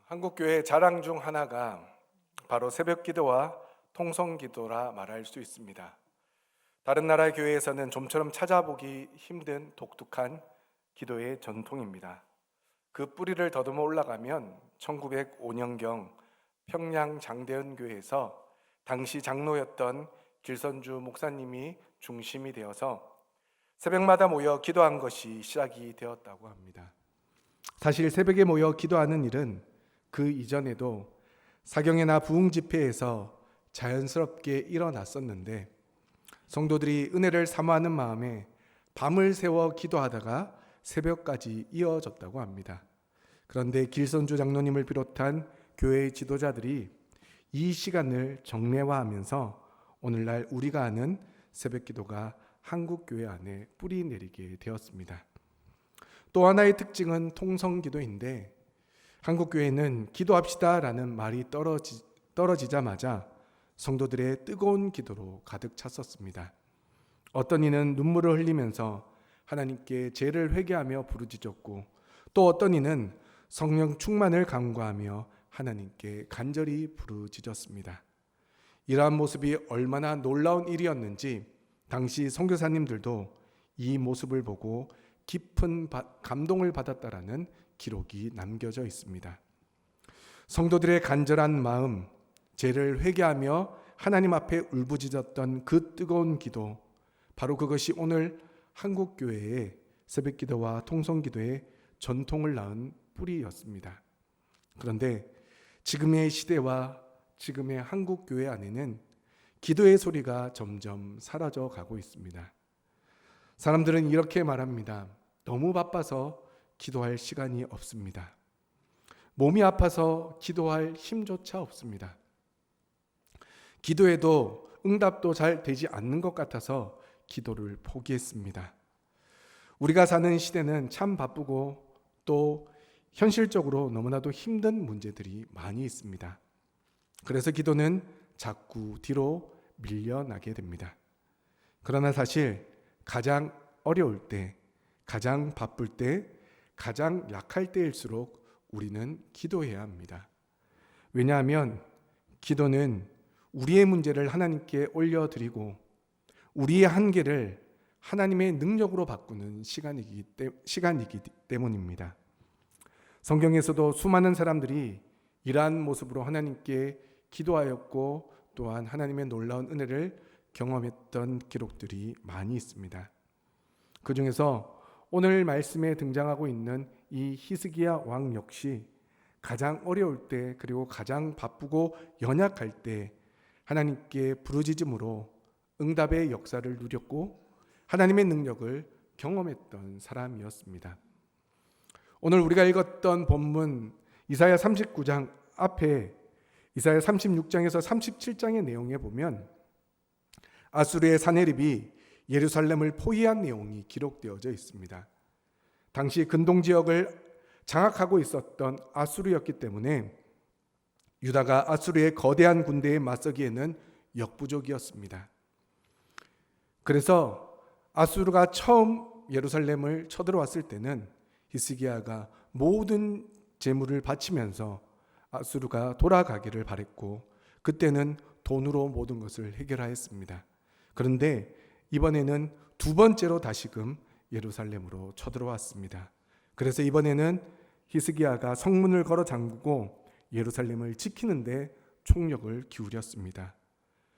한국교회의 자랑 중 하나가 바로 새벽기도와 통성기도라 말할 수 있습니다. 다른 나라 교회에서는 좀처럼 찾아보기 힘든 독특한 기도의 전통입니다. 그 뿌리를 더듬어 올라가면 1905년경 평양 장대현 교회에서 당시 장로였던 길선주 목사님이 중심이 되어서 새벽마다 모여 기도한 것이 시작이 되었다고 합니다. 사실 새벽에 모여 기도하는 일은 그 이전에도 사경회나 부흥 집회에서 자연스럽게 일어났었는데 성도들이 은혜를 사모하는 마음에 밤을 새워 기도하다가 새벽까지 이어졌다고 합니다. 그런데 길선주 장로님을 비롯한 교회의 지도자들이 이 시간을 정례화하면서 오늘날 우리가 아는 새벽기도가 한국교회 안에 뿌리 내리게 되었습니다. 또 하나의 특징은 통성기도인데 한국교회는 기도합시다라는 말이 떨어지자마자 성도들의 뜨거운 기도로 가득 찼었습니다. 어떤 이는 눈물을 흘리면서 하나님께 죄를 회개하며 부르짖었고 또 어떤 이는 성령 충만을 간구하며 하나님께 간절히 부르짖었습니다. 이러한 모습이 얼마나 놀라운 일이었는지 당시 선교사님들도 이 모습을 보고 깊은 감동을 받았다라는 기록이 남겨져 있습니다. 성도들의 간절한 마음, 죄를 회개하며 하나님 앞에 울부짖었던 그 뜨거운 기도, 바로 그것이 오늘 한국교회의 새벽기도와 통성기도의 전통을 낳은 뿌리였습니다. 그런데 지금의 시대와 지금의 한국교회 안에는 기도의 소리가 점점 사라져 가고 있습니다. 사람들은 이렇게 말합니다. 너무 바빠서 기도할 시간이 없습니다. 몸이 아파서 기도할 힘조차 없습니다. 기도해도 응답도 잘 되지 않는 것 같아서 기도를 포기했습니다. 우리가 사는 시대는 참 바쁘고 또 현실적으로 너무나도 힘든 문제들이 많이 있습니다. 그래서 기도는 자꾸 뒤로 밀려나게 됩니다. 그러나 사실 가장 어려울 때, 가장 바쁠 때, 가장 약할 때일수록 우리는 기도해야 합니다. 왜냐하면 기도는 우리의 문제를 하나님께 올려드리고 우리의 한계를 하나님의 능력으로 바꾸는 시간이기 때문입니다. 성경에서도 수많은 사람들이 이러한 모습으로 하나님께 기도하였고 또한 하나님의 놀라운 은혜를 경험했던 기록들이 많이 있습니다. 그 중에서 오늘 말씀에 등장하고 있는 이 히스기야 왕 역시 가장 어려울 때 그리고 가장 바쁘고 연약할 때 하나님께 부르짖음으로 응답의 역사를 누렸고 하나님의 능력을 경험했던 사람이었습니다. 오늘 우리가 읽었던 본문 이사야 39장 앞에 이사야 36장에서 37장의 내용에 보면 아수르의 사네립이 예루살렘을 포위한 내용이 기록되어져 있습니다. 당시 근동 지역을 장악하고 있었던 아수르였기 때문에 유다가 아수르의 거대한 군대에 맞서기에는 역부족이었습니다. 그래서 아수르가 처음 예루살렘을 쳐들어왔을 때는 히스기야가 모든 재물을 바치면서 아수르가 돌아가기를 바랬고 그때는 돈으로 모든 것을 해결하였습니다. 그런데 이번에는 두 번째로 다시금 예루살렘으로 쳐들어왔습니다. 그래서 이번에는 히스기야가 성문을 걸어 잠그고 예루살렘을 지키는데 총력을 기울였습니다.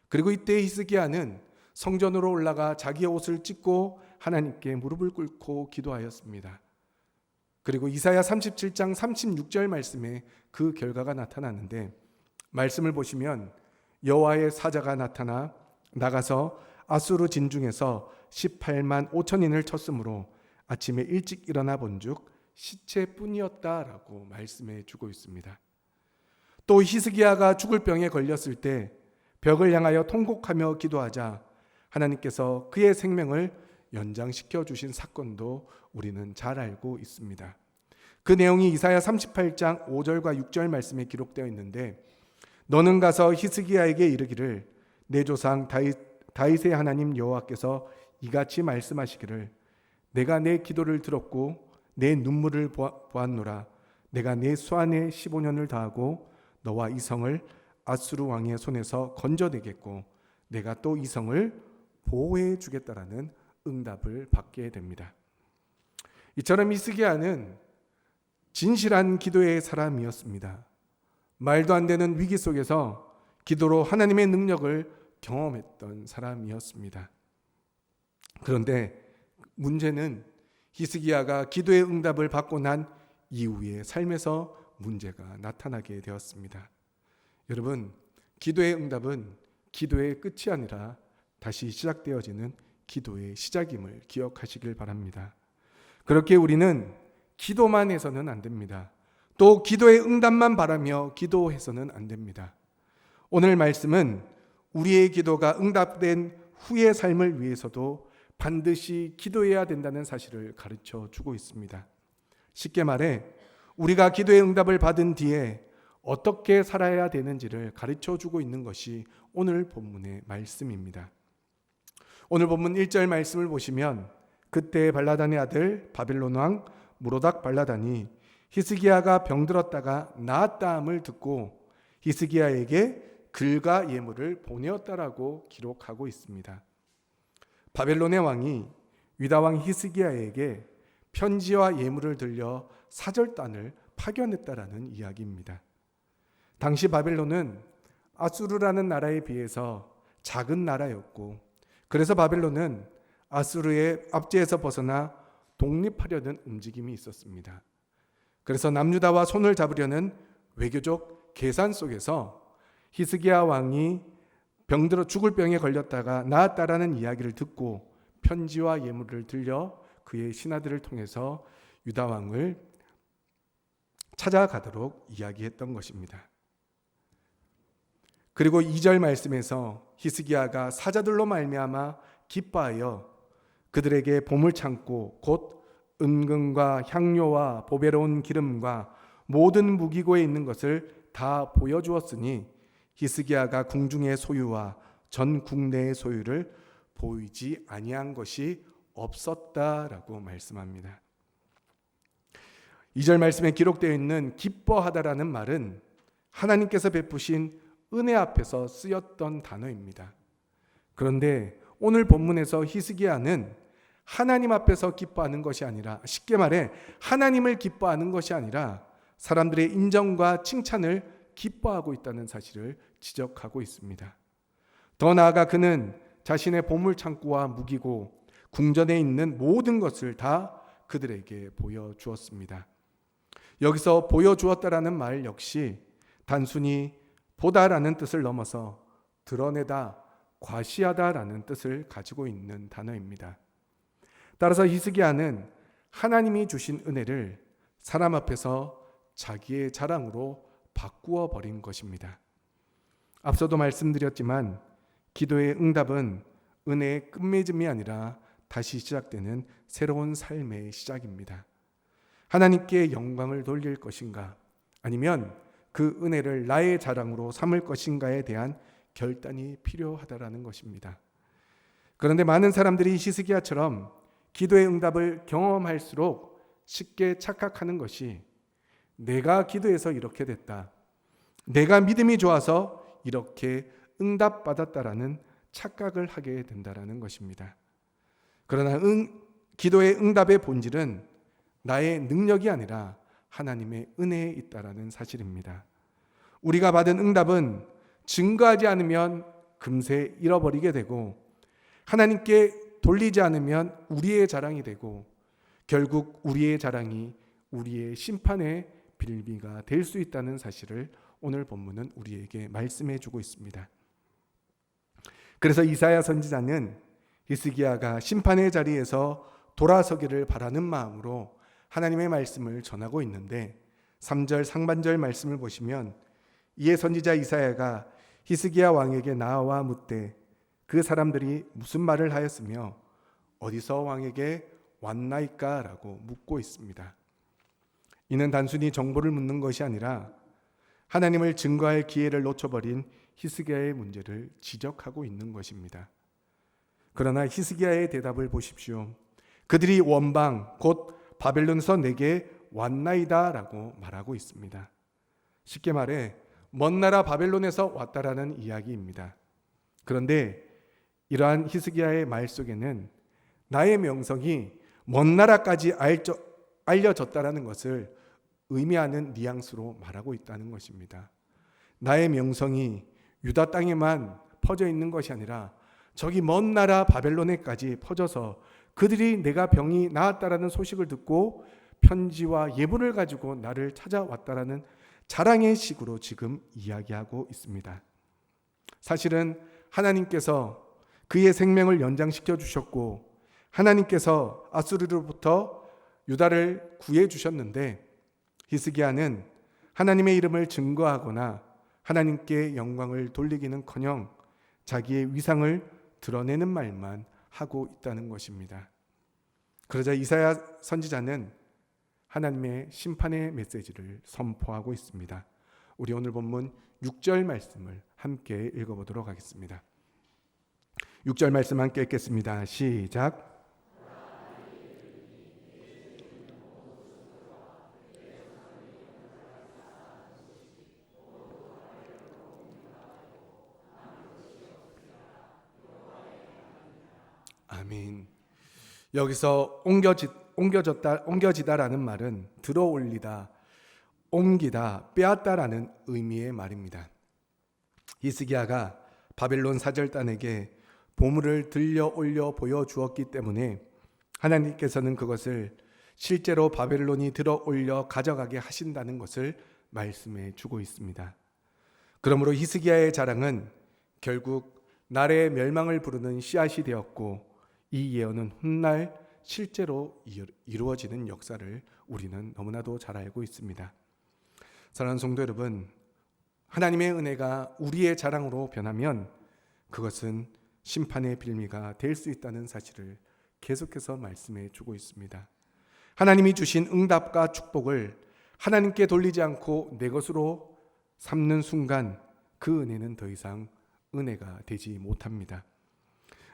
그리고 이때 히스기야는 성전으로 올라가 자기의 옷을 찢고 하나님께 무릎을 꿇고 기도하였습니다. 그리고 이사야 37장 36절 말씀에 그 결과가 나타나는데 말씀을 보시면 여호와의 사자가 나타나 나가서 아수르 진중에서 18만 5천인을 쳤으므로 아침에 일찍 일어나 본즉 시체뿐이었다라고 말씀해 주고 있습니다. 또 히스기야가 죽을 병에 걸렸을 때 벽을 향하여 통곡하며 기도하자 하나님께서 그의 생명을 연장시켜 주신 사건도 우리는 잘 알고 있습니다. 그 내용이 이사야 38장 5절과 6절 말씀에 기록되어 있는데 너는 가서 히스기야에게 이르기를 내 조상 다윗의 하나님 여호와께서 이같이 말씀하시기를 내가 내 기도를 들었고 내 눈물을 보았노라 내가 내 수안에 15년을 다하고 너와 이 성을 아수르 왕의 손에서 건져내겠고 내가 또 이 성을 보호해 주겠다라는 응답을 받게 됩니다. 이처럼 히스기야는 진실한 기도의 사람이었습니다. 말도 안 되는 위기 속에서 기도로 하나님의 능력을 경험했던 사람이었습니다. 그런데 문제는 히스기야가 기도의 응답을 받고 난 이후의 삶에서 문제가 나타나게 되었습니다. 여러분, 기도의 응답은 기도의 끝이 아니라 다시 시작되어지는 기도의 시작임을 기억하시길 바랍니다. 그렇게 우리는 기도만 해서는 안 됩니다. 또 기도의 응답만 바라며 기도해서는 안 됩니다. 오늘 말씀은 우리의 기도가 응답된 후의 삶을 위해서도 반드시 기도해야 된다는 사실을 가르쳐 주고 있습니다. 쉽게 말해 우리가 기도의 응답을 받은 뒤에 어떻게 살아야 되는지를 가르쳐 주고 있는 것이 오늘 본문의 말씀입니다. 오늘 본문 1절 말씀을 보시면 그때 발라단의 아들 바벨론 왕 무로닥 발라단이 히스기야가 병들었다가 나았다함을 듣고 히스기야에게 글과 예물을 보내었다라고 기록하고 있습니다. 바벨론의 왕이 유다 왕 히스기야에게 편지와 예물을 들려 사절단을 파견했다라는 이야기입니다. 당시 바벨론은 아수르라는 나라에 비해서 작은 나라였고 그래서 바벨론은 아수르의 압제에서 벗어나 독립하려는 움직임이 있었습니다. 그래서 남유다와 손을 잡으려는 외교적 계산 속에서 히스기야 왕이 병들어 죽을 병에 걸렸다가 나았다라는 이야기를 듣고 편지와 예물을 들려 그의 신하들을 통해서 유다 왕을 찾아가도록 이야기했던 것입니다. 그리고 2절 말씀에서 히스기야가 사자들로 말미암아 기뻐하여 그들에게 보물창고 곧 은금과 향료와 보배로운 기름과 모든 무기고에 있는 것을 다 보여주었으니 히스기야가 궁중의 소유와 전 국내의 소유를 보이지 아니한 것이 없었다라고 말씀합니다. 2절 말씀에 기록되어 있는 기뻐하다라는 말은 하나님께서 베푸신 은혜 앞에서 쓰였던 단어입니다. 그런데 오늘 본문에서 히스기야는 하나님 앞에서 기뻐하는 것이 아니라, 쉽게 말해 하나님을 기뻐하는 것이 아니라 사람들의 인정과 칭찬을 기뻐하고 있다는 사실을 지적하고 있습니다. 더 나아가 그는 자신의 보물창고와 무기고 궁전에 있는 모든 것을 다 그들에게 보여주었습니다. 여기서 보여주었다라는 말 역시 단순히 보다라는 뜻을 넘어서 드러내다, 과시하다라는 뜻을 가지고 있는 단어입니다. 따라서 히스기야는 하나님이 주신 은혜를 사람 앞에서 자기의 자랑으로 바꾸어 버린 것입니다. 앞서도 말씀드렸지만 기도의 응답은 은혜의 끝맺음이 아니라 다시 시작되는 새로운 삶의 시작입니다. 하나님께 영광을 돌릴 것인가, 아니면 그 은혜를 나의 자랑으로 삼을 것인가에 대한 결단이 필요하다라는 것입니다. 그런데 많은 사람들이 히스기야처럼 기도의 응답을 경험할수록 쉽게 착각하는 것이 내가 기도해서 이렇게 됐다, 내가 믿음이 좋아서 이렇게 응답받았다라는 착각을 하게 된다라는 것입니다. 그러나 기도의 응답의 본질은 나의 능력이 아니라 하나님의 은혜에 있다라는 사실입니다. 우리가 받은 응답은 증거하지 않으면 금세 잃어버리게 되고 하나님께 돌리지 않으면 우리의 자랑이 되고 결국 우리의 자랑이 우리의 심판의 빌미가 될 수 있다는 사실을 오늘 본문은 우리에게 말씀해 주고 있습니다. 그래서 이사야 선지자는 히스기야가 심판의 자리에서 돌아서기를 바라는 마음으로 하나님의 말씀을 전하고 있는데 3절 상반절 말씀을 보시면 이에 선지자 이사야가 히스기야 왕에게 나와 묻되 그 사람들이 무슨 말을 하였으며 어디서 왕에게 왔나이까? 라고 묻고 있습니다. 이는 단순히 정보를 묻는 것이 아니라 하나님을 증거할 기회를 놓쳐버린 히스기야의 문제를 지적하고 있는 것입니다. 그러나 히스기야의 대답을 보십시오. 그들이 원방 곧 바벨론에서 내게 왔나이다라고 말하고 있습니다. 쉽게 말해 먼 나라 바벨론에서 왔다라는 이야기입니다. 그런데 이러한 히스기야의 말 속에는 나의 명성이 먼 나라까지 알려졌다라는 것을 의미하는 뉘앙스로 말하고 있다는 것입니다. 나의 명성이 유다 땅에만 퍼져 있는 것이 아니라 저기 먼 나라 바벨론에까지 퍼져서 그들이 내가 병이 나았다라는 소식을 듣고 편지와 예물을 가지고 나를 찾아왔다라는 자랑의 식으로 지금 이야기하고 있습니다. 사실은 하나님께서 그의 생명을 연장시켜 주셨고 하나님께서 아수르로부터 유다를 구해 주셨는데 히스기야는 하나님의 이름을 증거하거나 하나님께 영광을 돌리기는커녕 자기의 위상을 드러내는 말만 하고 있다는 것입니다. 그러자 이사야 선지자는 하나님의 심판의 메시지를 선포하고 있습니다. 우리 오늘 본문 6절 말씀을 함께 읽어보도록 하겠습니다. 6절 말씀 함께 읽겠습니다. 시작. 아멘. 여기서 옮겨지다라는 말은 들어올리다, 옮기다, 빼앗다라는 의미의 말입니다. 히스기야가 바벨론 사절단에게 보물을 들려 올려 보여주었기 때문에 하나님께서는 그것을 실제로 바벨론이 들어 올려 가져가게 하신다는 것을 말씀해 주고 있습니다. 그러므로 히스기야의 자랑은 결국 나라의 멸망을 부르는 씨앗이 되었고 이 예언은 훗날 실제로 이루어지는 역사를 우리는 너무나도 잘 알고 있습니다. 사랑하는 성도 여러분, 하나님의 은혜가 우리의 자랑으로 변하면 그것은 심판의 빌미가 될 수 있다는 사실을 계속해서 말씀해 주고 있습니다. 하나님이 주신 응답과 축복을 하나님께 돌리지 않고 내 것으로 삼는 순간 그 은혜는 더 이상 은혜가 되지 못합니다.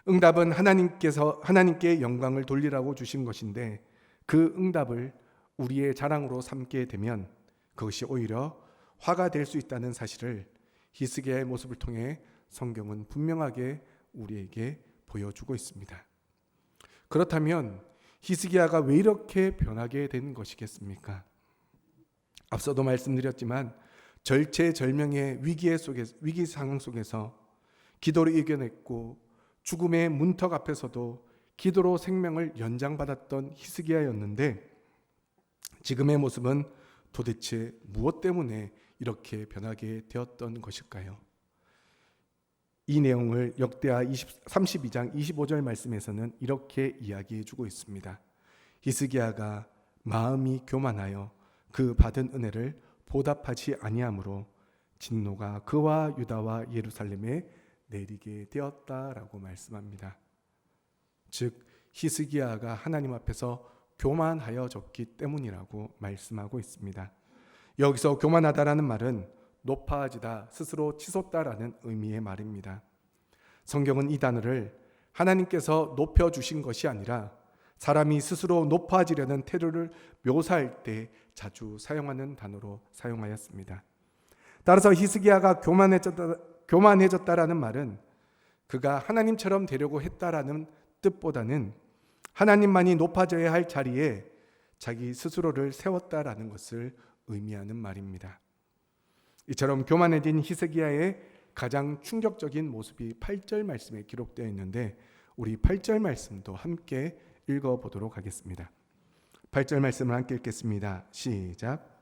응답은 하나님께 영광을 돌리라고 주신 것인데 그 응답을 우리의 자랑으로 삼게 되면 그것이 오히려 화가 될 수 있다는 사실을 히스기야의 모습을 통해 성경은 분명하게 우리에게 보여주고 있습니다. 그렇다면 히스기야가 왜 이렇게 변하게 된 것이겠습니까? 앞서도 말씀드렸지만 절체절명의 위기 상황 속에서 기도를 이겨냈고 죽음의 문턱 앞에서도 기도로 생명을 연장받았던 히스기야였는데 지금의 모습은 도대체 무엇 때문에 이렇게 변하게 되었던 것일까요? 이 내용을 역대하 32장 25절 말씀에서는 이렇게 이야기해 주고 있습니다. 히스기야가 마음이 교만하여 그 받은 은혜를 보답하지 아니하므로 진노가 그와 유다와 예루살렘에 내리게 되었다라고 말씀합니다. 즉 히스기야가 하나님 앞에서 교만하여졌기 때문이라고 말씀하고 있습니다. 여기서 교만하다라는 말은 높아지다, 스스로 치솟다라는 의미의 말입니다. 성경은 이 단어를 하나님께서 높여주신 것이 아니라 사람이 스스로 높아지려는 태도를 묘사할 때 자주 사용하는 단어로 사용하였습니다. 따라서 히스기야가 교만해졌다라는 말은 그가 하나님처럼 되려고 했다라는 뜻보다는 하나님만이 높아져야 할 자리에 자기 스스로를 세웠다라는 것을 의미하는 말입니다. 이처럼 교만해진 히스기야의 가장 충격적인 모습이 8절 말씀에 기록되어 있는데 우리 8절 말씀도 함께 읽어보도록 하겠습니다. 8절 말씀을 함께 읽겠습니다. 시작.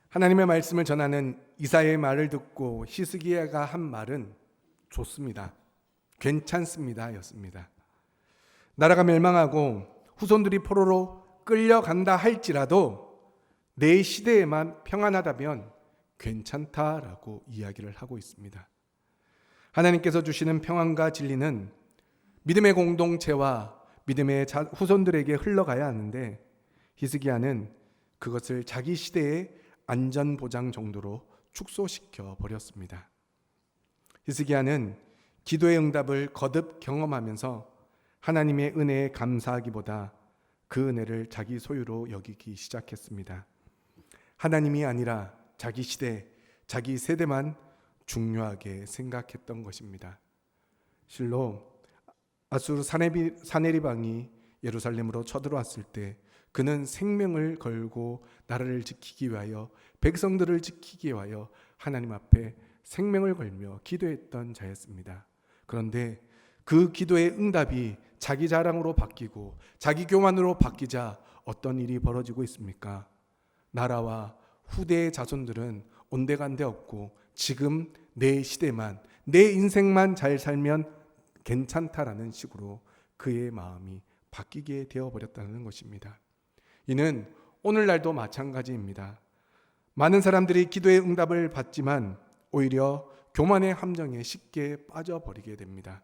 하나님의 말씀을 전하는 이사야의 말을 듣고 히스기야가 한 말은 좋습니다. 괜찮습니다 였습니다. 나라가 멸망하고 후손들이 포로로 끌려간다 할지라도 내 시대에만 평안하다면 괜찮다라고 이야기를 하고 있습니다. 하나님께서 주시는 평안과 진리는 믿음의 공동체와 믿음의 후손들에게 흘러가야 하는데 히스기야는 그것을 자기 시대에 안전보장 정도로 축소시켜 버렸습니다. 히스기야는 기도의 응답을 거듭 경험하면서 하나님의 은혜에 감사하기보다 그 은혜를 자기 소유로 여기기 시작했습니다. 하나님이 아니라 자기 시대, 자기 세대만 중요하게 생각했던 것입니다. 실로 아수르 사네리방이 예루살렘으로 쳐들어왔을 때 그는 생명을 걸고 나라를 지키기 위하여, 백성들을 지키기 위하여 하나님 앞에 생명을 걸며 기도했던 자였습니다. 그런데 그 기도의 응답이 자기 자랑으로 바뀌고 자기 교만으로 바뀌자 어떤 일이 벌어지고 있습니까? 나라와 후대의 자손들은 온데간데 없고 지금 내 시대만, 내 인생만 잘 살면 괜찮다라는 식으로 그의 마음이 바뀌게 되어버렸다는 것입니다. 이는 오늘날도 마찬가지입니다. 많은 사람들이 기도의 응답을 받지만 오히려 교만의 함정에 쉽게 빠져버리게 됩니다.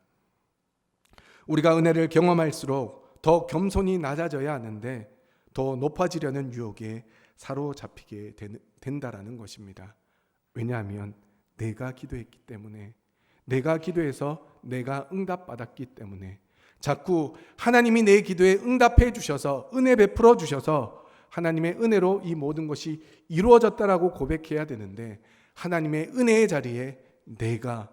우리가 은혜를 경험할수록 더 겸손히 낮아져야 하는데 더 높아지려는 유혹에 사로잡히게 된다라는 것입니다. 왜냐하면 내가 기도했기 때문에, 내가 기도해서 내가 응답받았기 때문에, 자꾸 하나님이 내 기도에 응답해 주셔서, 은혜 베풀어 주셔서 하나님의 은혜로 이 모든 것이 이루어졌다라고 고백해야 되는데, 하나님의 은혜의 자리에 내가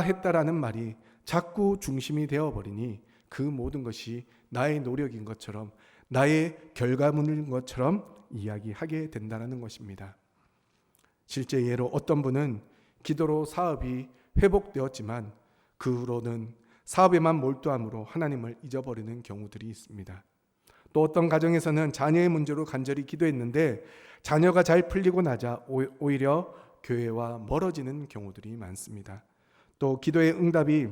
했다라는 말이 자꾸 중심이 되어버리니 그 모든 것이 나의 노력인 것처럼, 나의 결과물인 것처럼 이야기하게 된다는 것입니다. 실제 예로 어떤 분은 기도로 사업이 회복되었지만 그 후로는 사업에만 몰두함으로 하나님을 잊어버리는 경우들이 있습니다. 또 어떤 가정에서는 자녀의 문제로 간절히 기도했는데 자녀가 잘 풀리고 나자 오히려 교회와 멀어지는 경우들이 많습니다. 또 기도의 응답이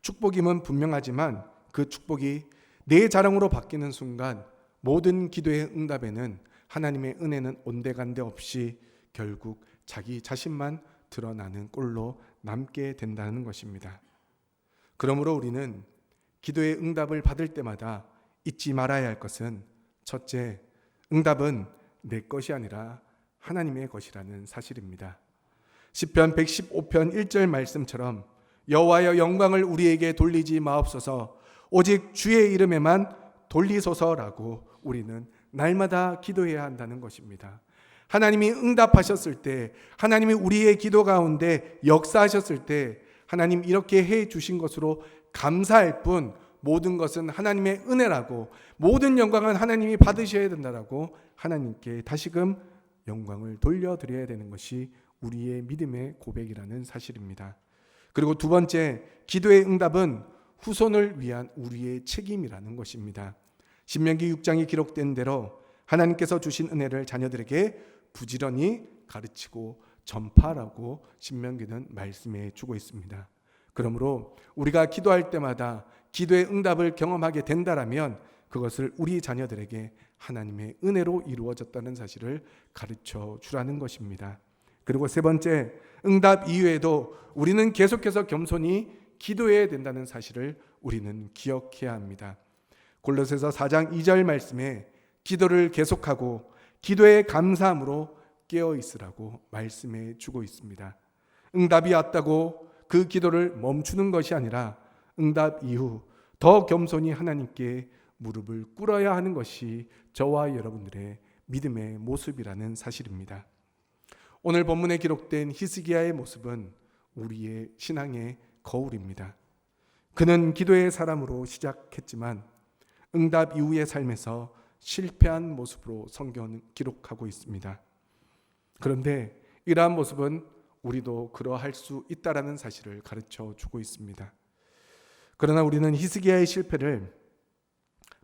축복임은 분명하지만 그 축복이 내 자랑으로 바뀌는 순간 모든 기도의 응답에는 하나님의 은혜는 온데간데 없이 결국 자기 자신만 드러나는 꼴로 남게 된다는 것입니다. 그러므로 우리는 기도의 응답을 받을 때마다 잊지 말아야 할 것은, 첫째, 응답은 내 것이 아니라 하나님의 것이라는 사실입니다. 시편 115편 1절 말씀처럼 여호와여 영광을 우리에게 돌리지 마옵소서, 오직 주의 이름에만 돌리소서라고 우리는 날마다 기도해야 한다는 것입니다. 하나님이 응답하셨을 때, 하나님이 우리의 기도 가운데 역사하셨을 때 하나님 이렇게 해 주신 것으로 감사할 뿐 모든 것은 하나님의 은혜라고, 모든 영광은 하나님이 받으셔야 된다라고 하나님께 다시금 영광을 돌려드려야 되는 것이 우리의 믿음의 고백이라는 사실입니다. 그리고 두 번째, 기도의 응답은 후손을 위한 우리의 책임이라는 것입니다. 신명기 6장에 기록된 대로 하나님께서 주신 은혜를 자녀들에게 부지런히 가르치고 전파하라고 신명기는 말씀해 주고 있습니다. 그러므로 우리가 기도할 때마다 기도의 응답을 경험하게 된다라면 그것을 우리 자녀들에게 하나님의 은혜로 이루어졌다는 사실을 가르쳐 주라는 것입니다. 그리고 세 번째, 응답 이후에도 우리는 계속해서 겸손히 기도해야 된다는 사실을 우리는 기억해야 합니다. 골로새서 4장 2절 말씀에 기도를 계속하고 기도에 감사함으로 깨어 있으라고 말씀해 주고 있습니다. 응답이 왔다고 그 기도를 멈추는 것이 아니라 응답 이후 더 겸손히 하나님께 무릎을 꿇어야 하는 것이 저와 여러분들의 믿음의 모습이라는 사실입니다. 오늘 본문에 기록된 히스기야의 모습은 우리의 신앙의 거울입니다. 그는 기도의 사람으로 시작했지만 응답 이후의 삶에서 실패한 모습으로 성경은 기록하고 있습니다. 그런데 이러한 모습은 우리도 그러할 수 있다라는 사실을 가르쳐 주고 있습니다. 그러나 우리는 히스기야의 실패를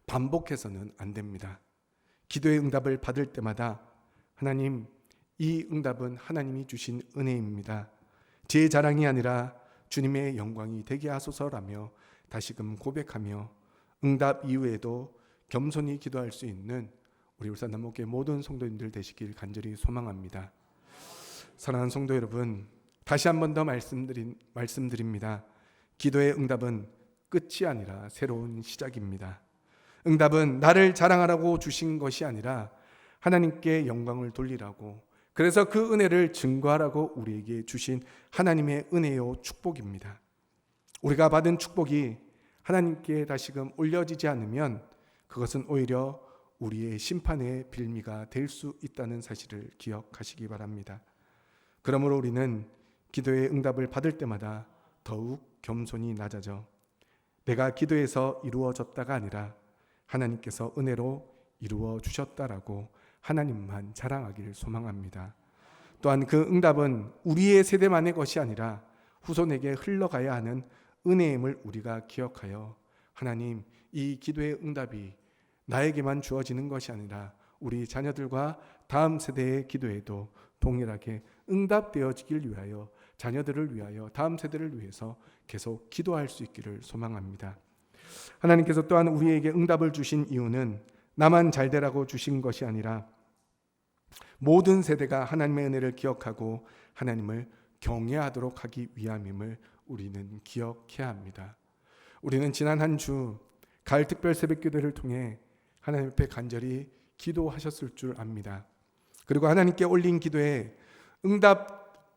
반복해서는 안 됩니다. 기도의 응답을 받을 때마다 하나님, 이 응답은 하나님이 주신 은혜입니다. 제 자랑이 아니라 주님의 영광이 되게 하소서라며 다시금 고백하며 응답 이후에도 겸손히 기도할 수 있는 우리 울산남목교회 모든 성도님들 되시길 간절히 소망합니다. 사랑하는 성도 여러분, 다시 한 번 더 말씀드립니다. 기도의 응답은 끝이 아니라 새로운 시작입니다. 응답은 나를 자랑하라고 주신 것이 아니라 하나님께 영광을 돌리라고, 그래서 그 은혜를 증거하라고 우리에게 주신 하나님의 은혜요 축복입니다. 우리가 받은 축복이 하나님께 다시금 올려지지 않으면 그것은 오히려 우리의 심판의 빌미가 될 수 있다는 사실을 기억하시기 바랍니다. 그러므로 우리는 기도의 응답을 받을 때마다 더욱 겸손히 낮아져 내가 기도해서 이루어졌다가 아니라 하나님께서 은혜로 이루어 주셨다라고 하나님만 자랑하기를 소망합니다. 또한 그 응답은 우리의 세대만의 것이 아니라 후손에게 흘러가야 하는 은혜임을 우리가 기억하여 하나님, 이 기도의 응답이 나에게만 주어지는 것이 아니라 우리 자녀들과 다음 세대의 기도에도 동일하게 응답되어지길 위하여, 자녀들을 위하여, 다음 세대를 위해서 계속 기도할 수 있기를 소망합니다. 하나님께서 또한 우리에게 응답을 주신 이유는 나만 잘되라고 주신 것이 아니라 모든 세대가 하나님의 은혜를 기억하고 하나님을 경외하도록 하기 위함임을 우리는 기억해야 합니다. 우리는 지난 한 주 가을 특별 새벽 기도를 통해 하나님 앞에 간절히 기도하셨을 줄 압니다. 그리고 하나님께 올린 기도에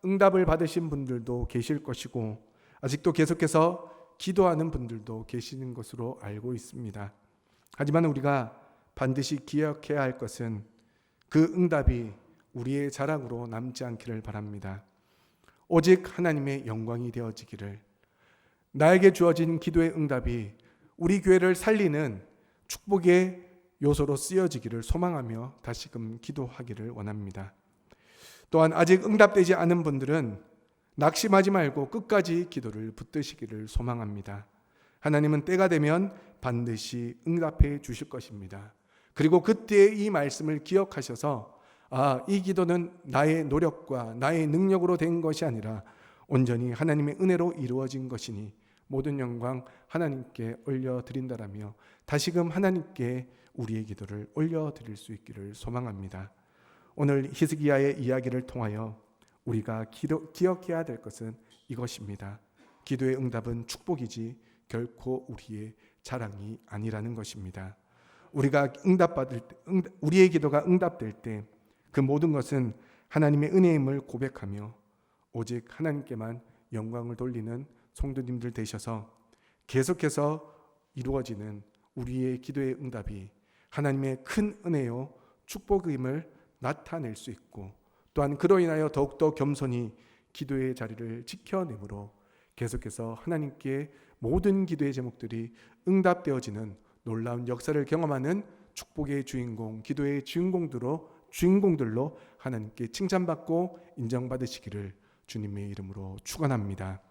응답을 받으신 분들도 계실 것이고 아직도 계속해서 기도하는 분들도 계시는 것으로 알고 있습니다. 하지만 우리가 반드시 기억해야 할 것은 그 응답이 우리의 자랑으로 남지 않기를 바랍니다. 오직 하나님의 영광이 되어지기를, 나에게 주어진 기도의 응답이 우리 교회를 살리는 축복의 요소로 쓰여지기를 소망하며 다시금 기도하기를 원합니다. 또한 아직 응답되지 않은 분들은 낙심하지 말고 끝까지 기도를 붙드시기를 소망합니다. 하나님은 때가 되면 반드시 응답해 주실 것입니다. 그리고 그때 이 말씀을 기억하셔서 이 기도는 나의 노력과 나의 능력으로 된 것이 아니라 온전히 하나님의 은혜로 이루어진 것이니 모든 영광 하나님께 올려드린다라며 다시금 하나님께 우리의 기도를 올려드릴 수 있기를 소망합니다. 오늘 히스기야의 이야기를 통하여 우리가 기억해야 될 것은 이것입니다. 기도의 응답은 축복이지 결코 우리의 자랑이 아니라는 것입니다. 우리가 우리의 기도가 응답될 때 그 모든 것은 하나님의 은혜임을 고백하며 오직 하나님께만 영광을 돌리는 성도님들 되셔서 계속해서 이루어지는 우리의 기도의 응답이 하나님의 큰 은혜요 축복임을 나타낼 수 있고, 또한 그로 인하여 더욱더 겸손히 기도의 자리를 지켜내므로 계속해서 하나님께 모든 기도의 제목들이 응답되어지는 놀라운 역사를 경험하는 축복의 주인공, 기도의 주인공들로 하나님께 칭찬받고 인정받으시기를 주님의 이름으로 축원합니다.